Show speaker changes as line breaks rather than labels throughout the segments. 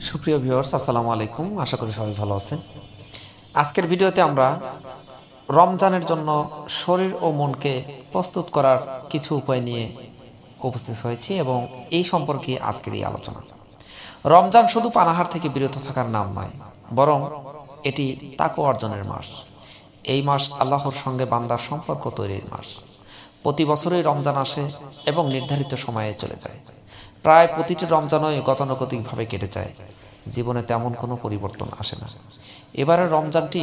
সুপ্রিয় ভিউয়ার্স, আসসালামু আলাইকুম। আশা করি সবাই ভালো আছেন। আজকের ভিডিওতে আমরা রমজানের জন্য শরীর ও মনকে প্রস্তুত করার কিছু উপায় নিয়ে উপস্থিত হয়েছি এবং এই সম্পর্কে আজকের এই আলোচনা। রমজান শুধু পানাহার থেকে বিরত থাকার নাম নয়, বরং এটি তাকওয়া অর্জনের মাস। এই মাস আল্লাহর সঙ্গে বান্দার সম্পর্ক তৈরির মাস। প্রতি বছরই রমজান আসে এবং নির্ধারিত সময়ে চলে যায়। প্রায় প্রতিটি রমজানই গতানুগতিকভাবে কেটে যায়, জীবনে তেমন কোনো পরিবর্তন আসে না। এবারের রমজানটি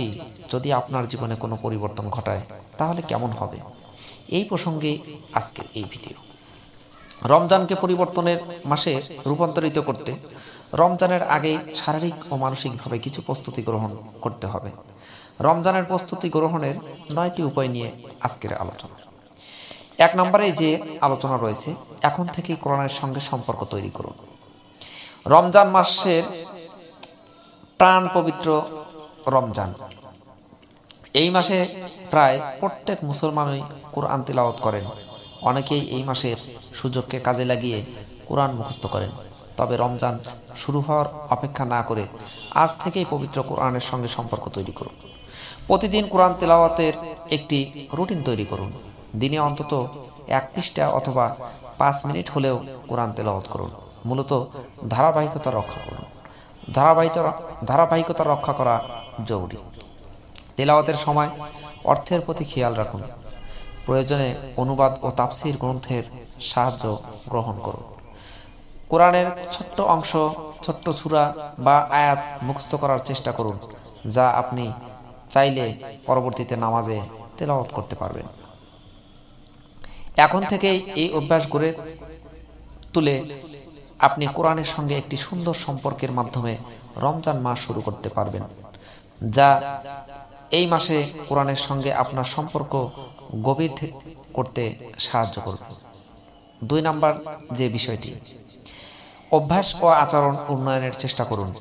যদি আপনার জীবনে কোনো পরিবর্তন ঘটায় তাহলে কেমন হবে, এই প্রসঙ্গে আজকের এই ভিডিও। রমজানকে পরিবর্তনের মাসে রূপান্তরিত করতে রমজানের আগে শারীরিক ও মানসিকভাবে কিছু প্রস্তুতি গ্রহণ করতে হবে। রমজানের প্রস্তুতি গ্রহণের 9টি উপায় নিয়ে আজকের আলোচনা। 1 নম্বরে যে আলোচনা রয়েছে, এখন থেকেই কোরআনের সঙ্গে সম্পর্ক তৈরি করুন। রমজান মাসের প্রাণ পবিত্র রমজান, এই মাসে প্রায় প্রত্যেক মুসলমানই কোরআন তিলাওয়াত করেন। অনেকেই এই মাসের সুযোগকে কাজে লাগিয়ে কোরআন মুখস্থ করেন। তবে রমজান শুরু হওয়ার অপেক্ষা না করে আজ থেকেই পবিত্র কোরআনের সঙ্গে সম্পর্ক তৈরি করুন। প্রতিদিন কোরআন তেলাওয়াতের একটি রুটিন তৈরি করুন। দিনে অন্তত 1 পৃষ্ঠা অথবা 5 মিনিট হলেও কোরআন তেলাওয়াত করুন। মূলত ধারাবাহিকতা রক্ষা করুন। ধারাবাহিকতা রক্ষা করা জরুরি। তেলাওয়াতের সময় অর্থের প্রতি খেয়াল রাখুন। প্রয়োজনে অনুবাদ ও তাফসীর গ্রন্থের সাহায্য গ্রহণ করুন। কোরআনের ছোট্ট অংশ, ছোট্ট সূরা বা আয়াত মুখস্থ করার চেষ্টা করুন, যা আপনি চাইলে পরবর্তীতে নামাজে তেলাওয়াত করতে পারবেন। এখন থেকেই এই অভ্যাস গড়ে তুলে আপনি কোরআনের সঙ্গে একটি সুন্দর সম্পর্কের মাধ্যমে রমজান মাস শুরু করতে পারবেন, যা এই মাসে কোরআনের সঙ্গে আপনার সম্পর্ক গভীর করতে সাহায্য করবে। 2 নম্বর যে বিষয়টি, অভ্যাস ও আচরণ উন্নয়নের চেষ্টা করুন।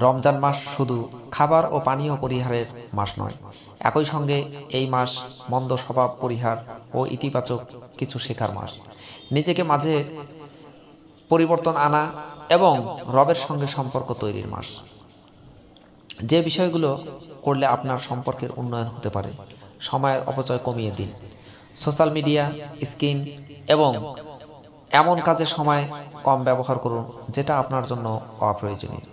রমজান মাস শুধু খাবার ও পানীয় পরিহারের মাস নয়, একই সঙ্গে এই মাস মন্দ স্বভাব পরিহার ও ইতিবাচক কিছু শেখার মাস। নিজেকে মাঝে পরিবর্তন আনা এবং রবের সঙ্গে সম্পর্ক তৈরির মাস। যে বিষয়গুলো করলে আপনার সম্পর্কের উন্নয়ন হতে পারে। সময়ের অপচয় কমিয়ে দিন। সোশ্যাল মিডিয়া, স্ক্রিন এবং এমন কাজে সময় কম ব্যবহার করুন যেটা আপনার জন্য অপ্রয়োজনীয়।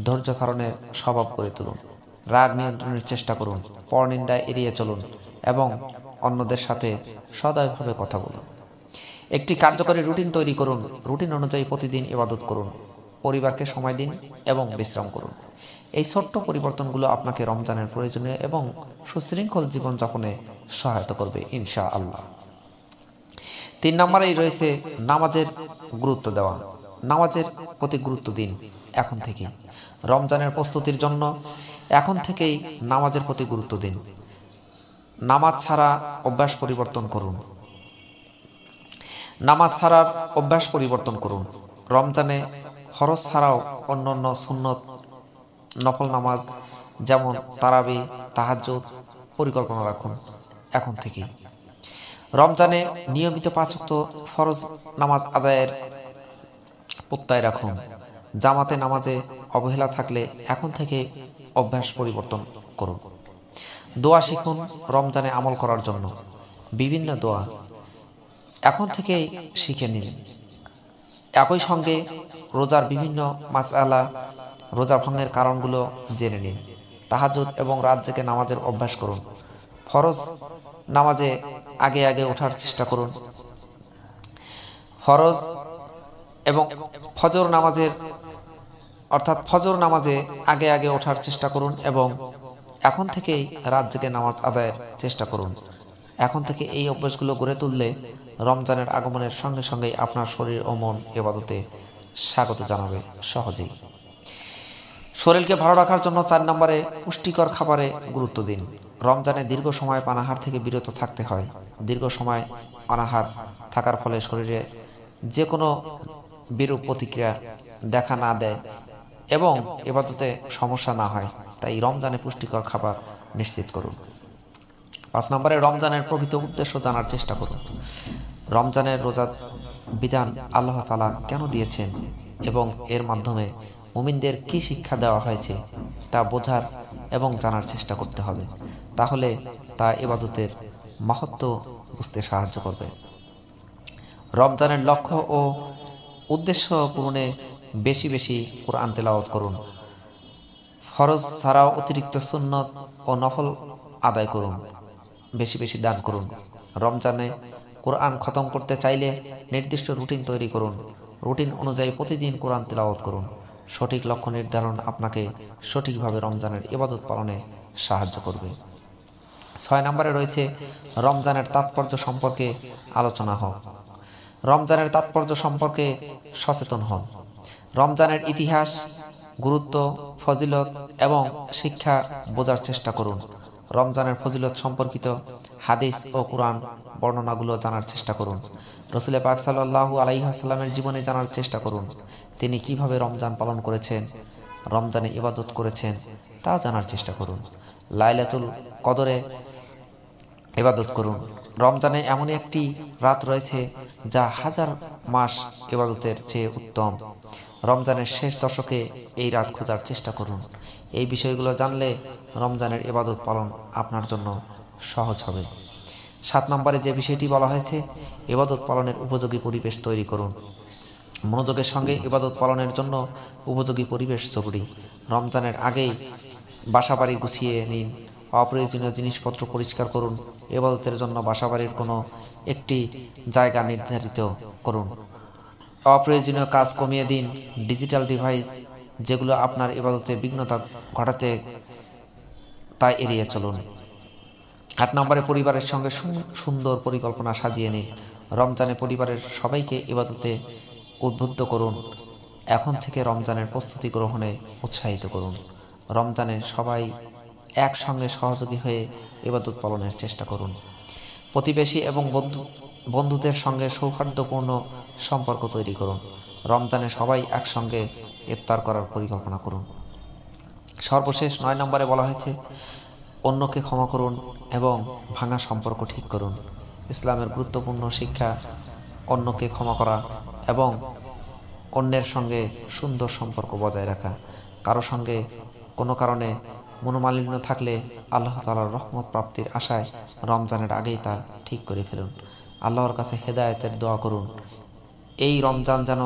ধৈর্য ধারণের স্বভাব করে তুলুন। রাগ নিয়ন্ত্রণের চেষ্টা করুন। পরনিন্দায় এড়িয়ে চলুন এবং অন্যদের সাথে সদয়ভাবে কথা বলুন। একটি কার্যকরী রুটিন তৈরি করুন। রুটিন অনুযায়ী প্রতিদিন ইবাদত করুন। পরিবারকে সময় দিন এবং বিশ্রাম করুন। এই ছোট্ট পরিবর্তনগুলো আপনাকে রমজানের প্রয়োজনীয় এবং সুশৃঙ্খল জীবনযাপনে সহায়তা করবে ইনশাআল্লাহ। 3 নম্বরেই রয়েছে নামাজের গুরুত্ব দেওয়া। নামাজের প্রতি গুরুত্ব দিন এখন থেকেই। রমজানের প্রস্তুতির জন্য এখন থেকেই নামাজের প্রতি গুরুত্ব দিন। নামাজ ছাড়া অভ্যাস পরিবর্তন করুন। নামাজ ছাড়ার অভ্যাস পরিবর্তন করুন। রমজানে ফরজ ছাড়াও অন্যান্য সুন্নত নফল নামাজ যেমন তারাবি, তাহাজ্জুদ পরিকল্পনা রাখুন এখন থেকেই। রমজানে নিয়মিত 5 ওয়াক্ত ফরজ নামাজ আদায়ের প্রত্যয় রাখুন। জামাতে নামাজে অবহেলা থাকলে এখন থেকে অভ্যাস পরিবর্তন করুন। দোয়া শিখুন রমজানে আমল করার জন্য। বিভিন্ন দোয়া এখন থেকেই শিখে নিন। একই সঙ্গে রোজার বিভিন্ন মাসআলা, রোজা ভঙ্গের কারণগুলো জেনে নিন। তাহাজ্জুদ এবং রাত জেগে নামাজের অভ্যাস করুন। ফরজ নামাজে আগে আগে ওঠার চেষ্টা করুন। ফরজ এবং ফজর নামাজে আগে আগে ওঠার চেষ্টা করুন এবং এখন থেকেই রাত জেগে নামাজ আদায়ের চেষ্টা করুন। এখন থেকে এই অভ্যাসগুলো গড়ে তুললে রমজানের আগমনের সঙ্গে সঙ্গেই আপনার শরীর ও মন ইবাদতে স্বাগত জানাবে সহজেই। শরীরকে ভালো রাখার জন্য 4 নম্বরে পুষ্টিকর খাবারে গুরুত্ব দিন। রমজানে দীর্ঘ সময় পানাহার থেকে বিরত থাকতে হয়। দীর্ঘ সময় অনাহার থাকার ফলে শরীরে যে কোনো বিরূপ প্রতিক্রিয়া দেখা না দেয় এবং ইবাদতে সমস্যা না হয়, তাই রমজানে পুষ্টিকর খাবার নিশ্চিত করুন। 5 নম্বরে রমজানের প্রকৃত উদ্দেশ্য জানার চেষ্টা করুন। রমজানের রোজা বিধান আল্লাহ তাআলা কেন দিয়েছেন এবং এর মাধ্যমে মুমিনদের কি শিক্ষা দেওয়া হয়েছে তা বোঝার এবং জানার চেষ্টা করতে হবে। তাহলে তা ইবাদতের মাহাত্ম্য বুঝতে সাহায্য করবে। রমজানের লক্ষ্য ও উদ্দেশ্য পূরণে বেশি বেশি কোরআন তেলাওয়াত করুন। ফরজ ছাড়াও অতিরিক্ত সুন্নত ও নফল আদায় করুন। বেশি বেশি দান করুন। রমজানে কোরআন খতম করতে চাইলে নির্দিষ্ট রুটিন তৈরি করুন। রুটিন অনুযায়ী প্রতিদিন কোরআন তেলাওয়াত করুন। সঠিক লক্ষ্য নির্ধারণ আপনাকে সঠিকভাবে রমজানের ইবাদত পালনে সাহায্য করবে। 6 নম্বরে রয়েছে রমজানের তাৎপর্য সম্পর্কে আলোচনা হোক। রমজানের তাৎপর্য সম্পর্কে সচেতন হন। রমজানের ইতিহাস, গুরুত্ব, ফজিলত এবং শিক্ষা বোঝার চেষ্টা করুন। রমজানের ফজিলত সম্পর্কিত হাদিস ও কুরআন বর্ণনাগুলো জানার চেষ্টা করুন। রাসূল পাক সাল্লাল্লাহু আলাইহি ওয়াসাল্লামের জীবনে জানার চেষ্টা করুন। তিনি কিভাবে রমজান পালন করেছেন, রমজানে ইবাদত করেছেন তা জানার চেষ্টা করুন। লাইলাতুল কদরে ইবাদত করুন। রমজানে এমন একটি রাত রয়েছে যা হাজার মাস ইবাদতের চেয়ে উত্তম। রমজানের শেষ দশকে এই রাত খোঁজার চেষ্টা করুন। এই বিষয়গুলো জানলে রমজানের ইবাদত পালন আপনার জন্য সহজ হবে। 7 নম্বরে যে বিষয়টি বলা হয়েছে, ইবাদত পালনের উপযোগী পরিবেশ তৈরি করুন। মনোযোগের সঙ্গে ইবাদত পালনের জন্য উপযোগী পরিবেশ জরুরি। রমজানের আগেই বাসাবাড়ি গুছিয়ে নিন। অপ্রয়োজনীয় জিনিসপত্র পরিষ্কার করুন। ইবাদতের জন্য বাসাবাড়ির কোনো একটি জায়গা নির্ধারিত করুন। অপ্রয়োজনীয় কাজ কমিয়ে দিন। ডিজিটাল ডিভাইস যেগুলো আপনার ইবাদতে বিঘ্নতা ঘটাতে তা এড়িয়ে চলুন। 8 নম্বরে পরিবারের সঙ্গে সুন্দর পরিকল্পনা সাজিয়ে নিন। রমজানে পরিবারের সবাইকে ইবাদতে উদ্বুদ্ধ করুন। এখন থেকে রমজানের প্রস্তুতি গ্রহণে উৎসাহিত করুন। রমজানে সবাই একসঙ্গে সহযোগী হয়ে ইবাদত পালনের চেষ্টা করুন। প্রতিবেশী এবং বন্ধুদের সঙ্গে সৌহার্দ্যপূর্ণ সম্পর্ক তৈরি করুন। রমজানে সবাই একসঙ্গে ইফতার করার পরিকল্পনা করুন। সর্বশেষ 9 নম্বরে বলা হয়েছে, অন্যকে ক্ষমা করুন এবং ভাঙা সম্পর্ক ঠিক করুন। ইসলামের গুরুত্বপূর্ণ শিক্ষা অন্যকে ক্ষমা করা এবং অন্যের সঙ্গে সুন্দর সম্পর্ক বজায় রাখা। কারো সঙ্গে কোনো কারণে মনোমালিন্য থাকলে আল্লাহ তাআলার রহমত প্রাপ্তির আশায় রমজানের আগেই তা ঠিক করে ফেলুন। আল্লাহর কাছে হেদায়েতের দোয়া করুন। এই রমজান যেন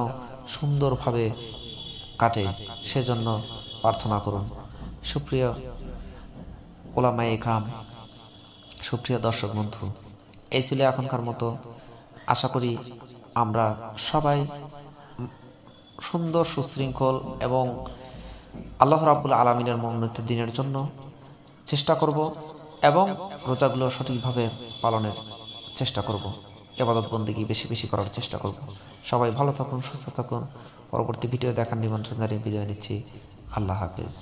সুন্দরভাবে কাটে সেজন্য প্রার্থনা করুন। সুপ্রিয় ওলামায়ে ইকরাম, সুপ্রিয় দর্শক বন্ধু, এই ছিল এখনকার মতো। আশা করি আমরা সবাই সুন্দর, সুশৃঙ্খল এবং আল্লাহ রাব্বুল আলামিনের মনোনীত দিনের জন্য চেষ্টা করব এবং রোজাগুলো সঠিকভাবে পালনের চেষ্টা করব। ইবাদত বন্দেগী বেশি বেশি করার চেষ্টা করব। সবাই ভালো থাকুন, সুস্থ থাকুন। পরবর্তী ভিডিও দেখার নিমন্ত্রণ জানিয়ে বিদায় নিচ্ছি। আল্লাহ হাফেজ।